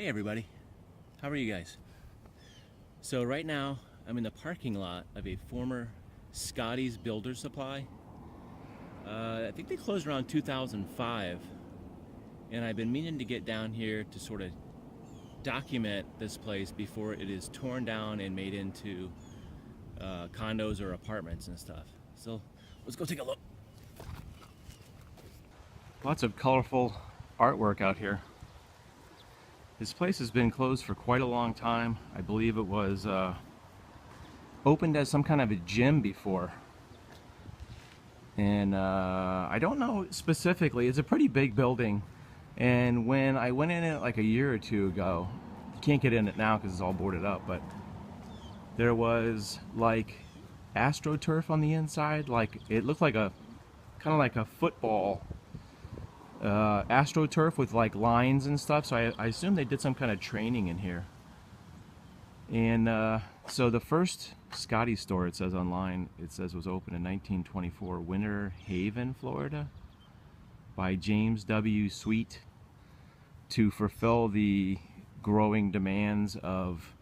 Hey everybody, how are you guys? So right now I'm in the parking lot of a former Scotty's Builder Supply. I think they closed around 2005, and I've been meaning to get down here to sort of document this place before it is torn down and made into condos or apartments and stuff. So let's go take a look. Lots of colorful artwork out here. This place has been closed for quite a long time. I believe it was opened as some kind of a gym before. And I don't know specifically. It's a pretty big building. And when I went in it like a year or two ago, you can't get in it now because it's all boarded up, but there was like AstroTurf on the inside. Like it looked like a kind of like a football AstroTurf with like lines and stuff, so I assume they did some kind of training in here. And so the first Scotty store, it says online, it says was opened in 1924, Winter Haven, Florida, by James W. Sweet to fulfill the growing demands of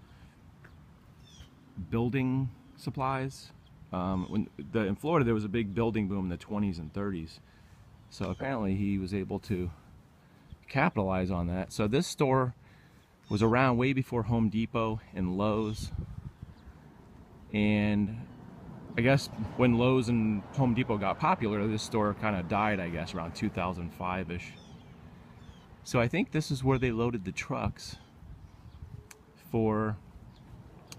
building supplies. In Florida there was a big building boom in the 20s and 30s. So apparently he was able to capitalize on that. So this store was around way before Home Depot and Lowe's. And I guess when Lowe's and Home Depot got popular, this store kind of died, I guess, around 2005-ish. So I think this is where they loaded the trucks for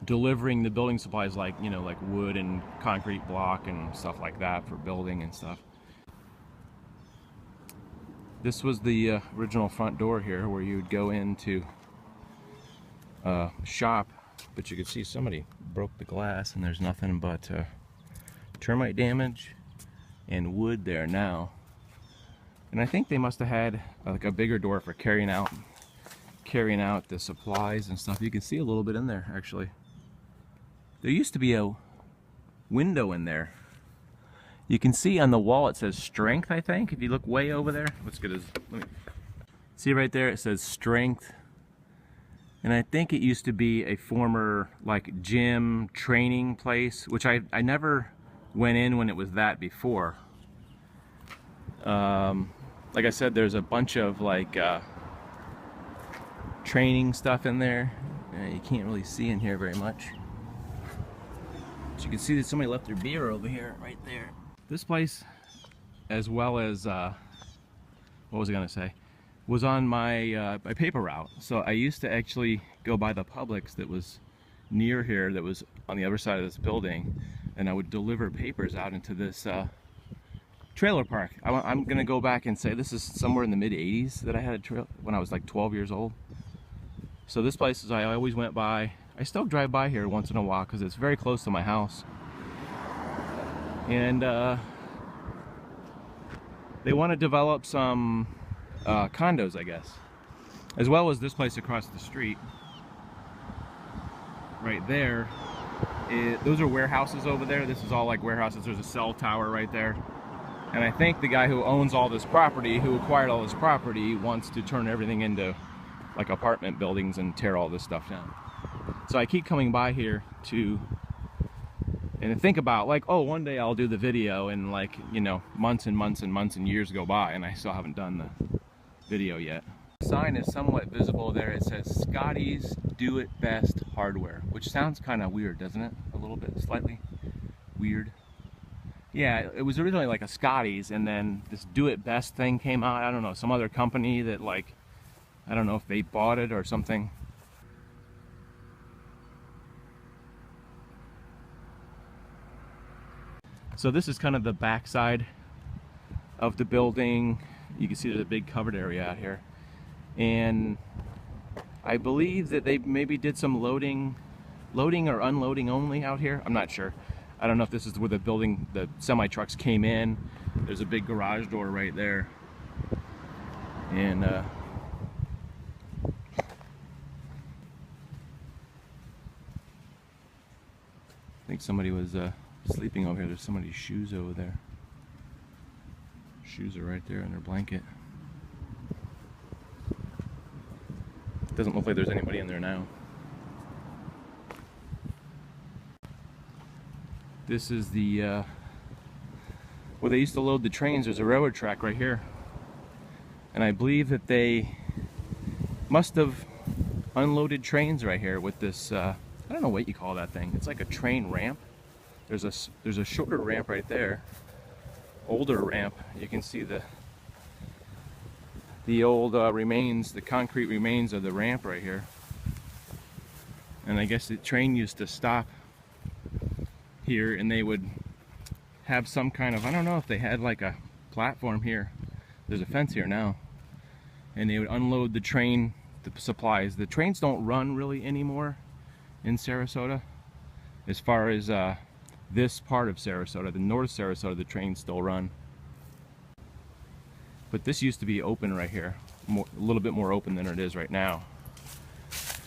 delivering the building supplies, like, you know, like wood and concrete block and stuff like that for building and stuff. This was the original front door here where you would go into shop, but you could see somebody broke the glass and there's nothing but termite damage and wood there now. And I think they must have had like a bigger door for carrying out the supplies and stuff. You can see a little bit in there actually. There used to be a window in there. You can see on the wall it says strength, I think, if you look way over there. Let's get his, see right there it says strength. And I think it used to be a former like gym training place, which I never went in when it was that before. Like I said, there's a bunch of like training stuff in there. You can't really see in here very much. But you can see that somebody left their beer over here, right there. This place, as well as, what was I gonna say, was on my my paper route. So I used to actually go by the Publix that was near here, that was on the other side of this building, and I would deliver papers out into this trailer park. I'm gonna go back and say this is somewhere in the mid 80s that I had a trail when I was like 12 years old. So this place is, I always went by. I still drive by here once in a while because it's very close to my house. And they want to develop some condos, I guess, as well as this place across the street right there. Those are warehouses over there. This is all like warehouses. There's a cell tower right there, and I think the guy who owns all this property, who acquired all this property, wants to turn everything into like apartment buildings and tear all this stuff down. So I keep coming by here to and think about like, oh, one day I'll do the video, and like, you know, months and months and months and years go by and I still haven't done the video yet. The sign is somewhat visible there. It says Scotty's Do It Best Hardware, which sounds kind of weird, doesn't it? A little bit, slightly weird. Yeah, it was originally like a Scotty's, and then this Do It Best thing came out. I don't know, some other company that, like, I don't know if they bought it or something. So this is kind of the back side of the building. You can see there's a big covered area out here. And I believe that they maybe did some loading or unloading only out here. I'm not sure. I don't know if this is where the semi-trucks came in. There's a big garage door right there. And I think somebody was sleeping over here. There's somebody's shoes over there. Shoes are right there in their blanket. Doesn't look like there's anybody in there now. This is the where they used to load the trains. There's a railroad track right here, and I believe that they must have unloaded trains right here with this I don't know what you call that thing. It's like a train ramp. There's a shorter ramp right there, older ramp. You can see the old remains, the concrete remains of the ramp right here. And I guess the train used to stop here, and they would have some kind of, I don't know if they had like a platform here. There's a fence here now, and they would unload the train, the supplies. The trains don't run really anymore in Sarasota. As far as this part of Sarasota, the north Sarasota, the trains still run. But this used to be open right here, a little bit more open than it is right now.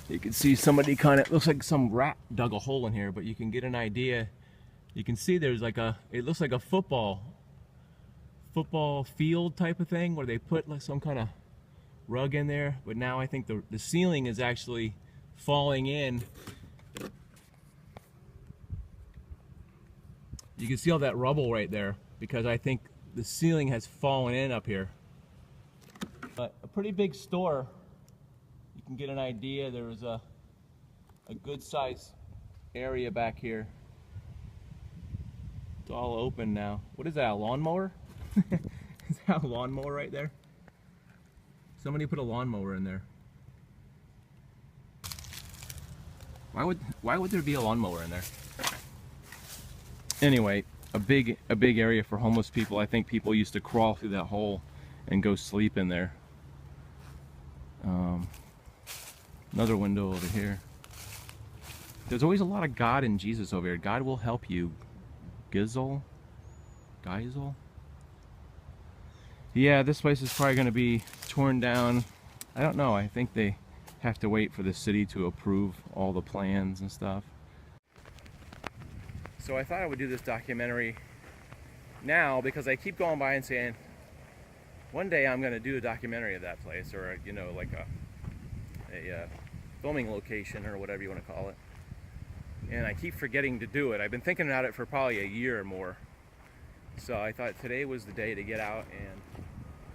You can see somebody kind of, looks like some rat dug a hole in here, but you can get an idea. You can see there's like it looks like a football field type of thing where they put like some kind of rug in there, but now I think the ceiling is actually falling in. You can see all that rubble right there because I think the ceiling has fallen in up here. But a pretty big store. You can get an idea. There was a good sized area back here. It's all open now. What is that, a lawnmower? Is that a lawnmower right there? Somebody put a lawnmower in there. Why would there be a lawnmower in there? Anyway, a big area for homeless people. I think people used to crawl through that hole and go sleep in there. Another window over here. There's always a lot of God and Jesus over here. God will help you. Geisel? Yeah, this place is probably going to be torn down. I don't know. I think they have to wait for the city to approve all the plans and stuff. So I thought I would do this documentary now because I keep going by and saying, one day I'm going to do a documentary of that place, or you know, like a filming location or whatever you want to call it. And I keep forgetting to do it. I've been thinking about it for probably a year or more. So I thought today was the day to get out and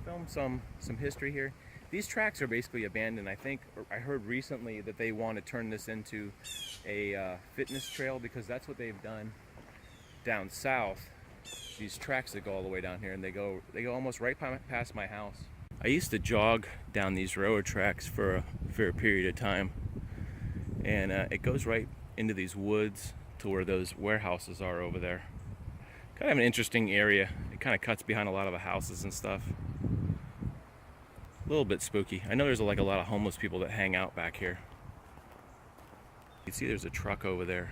film some history here. These tracks are basically abandoned. I think I heard recently that they want to turn this into a fitness trail because that's what they've done down south. These tracks that go all the way down here, and they go almost right past my house. I used to jog down these railroad tracks for a period of time, and it goes right into these woods to where those warehouses are over there. Kind of an interesting area. It kind of cuts behind a lot of the houses and stuff. A little bit spooky. I know there's like a lot of homeless people that hang out back here. You can see there's a truck over there.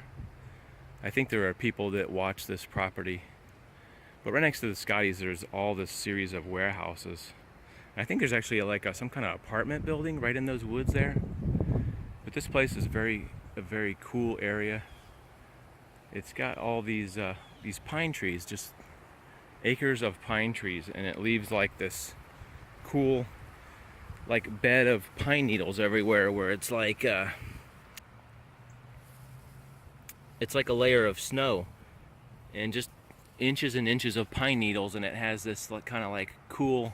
I think there are people that watch this property. But right next to the Scottys, there's all this series of warehouses. I think there's actually some kind of apartment building right in those woods there. But this place is a very cool area. It's got all these pine trees, just acres of pine trees, and it leaves like this cool like bed of pine needles everywhere, where it's like a layer of snow and just inches and inches of pine needles, and it has this kind of like cool,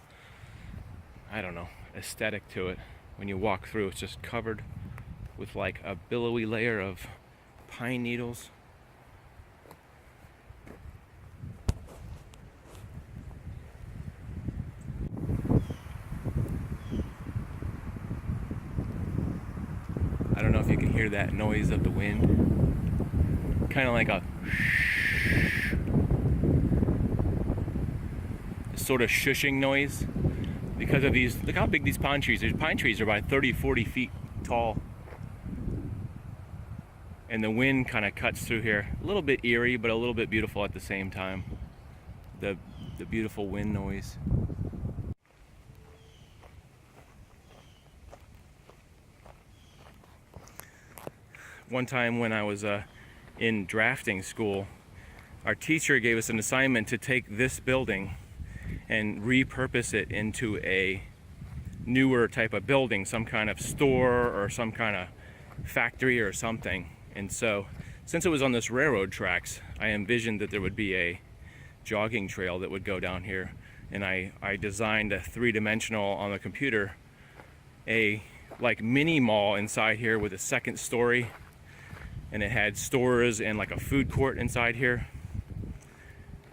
I don't know, aesthetic to it. When you walk through, it's just covered with like a billowy layer of pine needles. I don't know if you can hear that noise of the wind. Kind of like a sort of shushing noise because of these. Look how big these pine trees are. These pine trees are about 30-40 feet tall. And the wind kind of cuts through here. A little bit eerie, but a little bit beautiful at the same time. The beautiful wind noise. One time when I was in drafting school, our teacher gave us an assignment to take this building and repurpose it into a newer type of building, some kind of store or some kind of factory or something. And so, since it was on this railroad tracks, I envisioned that there would be a jogging trail that would go down here. And I designed a three-dimensional on the computer, a like mini mall inside here with a second story, and it had stores and like a food court inside here.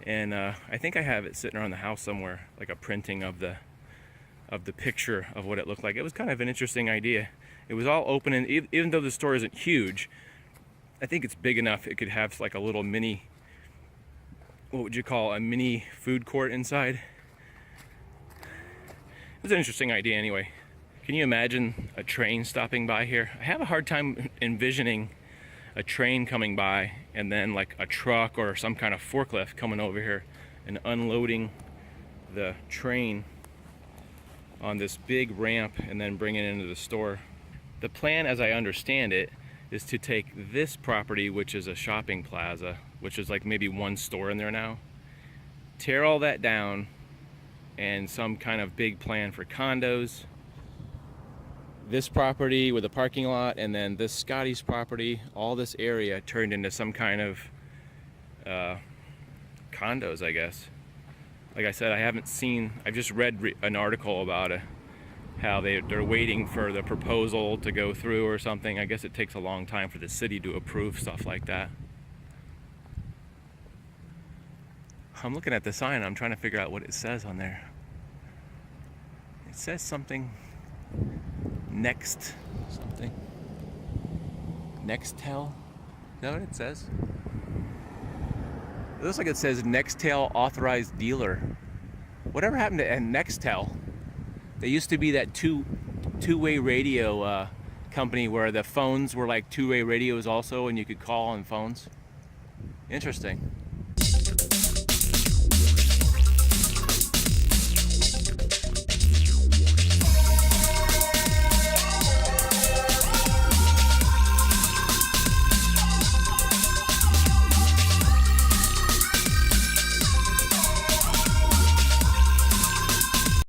And I think I have it sitting around the house somewhere, like a printing of the picture of what it looked like. It was kind of an interesting idea. It was all open, and even though the store isn't huge, I think it's big enough it could have like a little mini, what would you call, a mini food court inside. It was an interesting idea anyway. Can you imagine a train stopping by here? I have a hard time envisioning a train coming by and then like a truck or some kind of forklift coming over here and unloading the train on this big ramp and then bringing it into the store. The plan, as I understand it, is to take this property, which is a shopping plaza, which is like maybe one store in there now, tear all that down, and some kind of big plan for condos. This property with a parking lot, and then this Scotty's property, all this area turned into some kind of condos, I guess. Like I said, I've just read an article about how they're waiting for the proposal to go through or something. I guess it takes a long time for the city to approve stuff like that. I'm looking at the sign, I'm trying to figure out what it says on there. It says something, next something. Nextel? Is that what it says? It looks like it says Nextel authorized dealer. Whatever happened to Nextel? They used to be that two-way radio company where the phones were like two-way radios also, and you could call on phones. Interesting.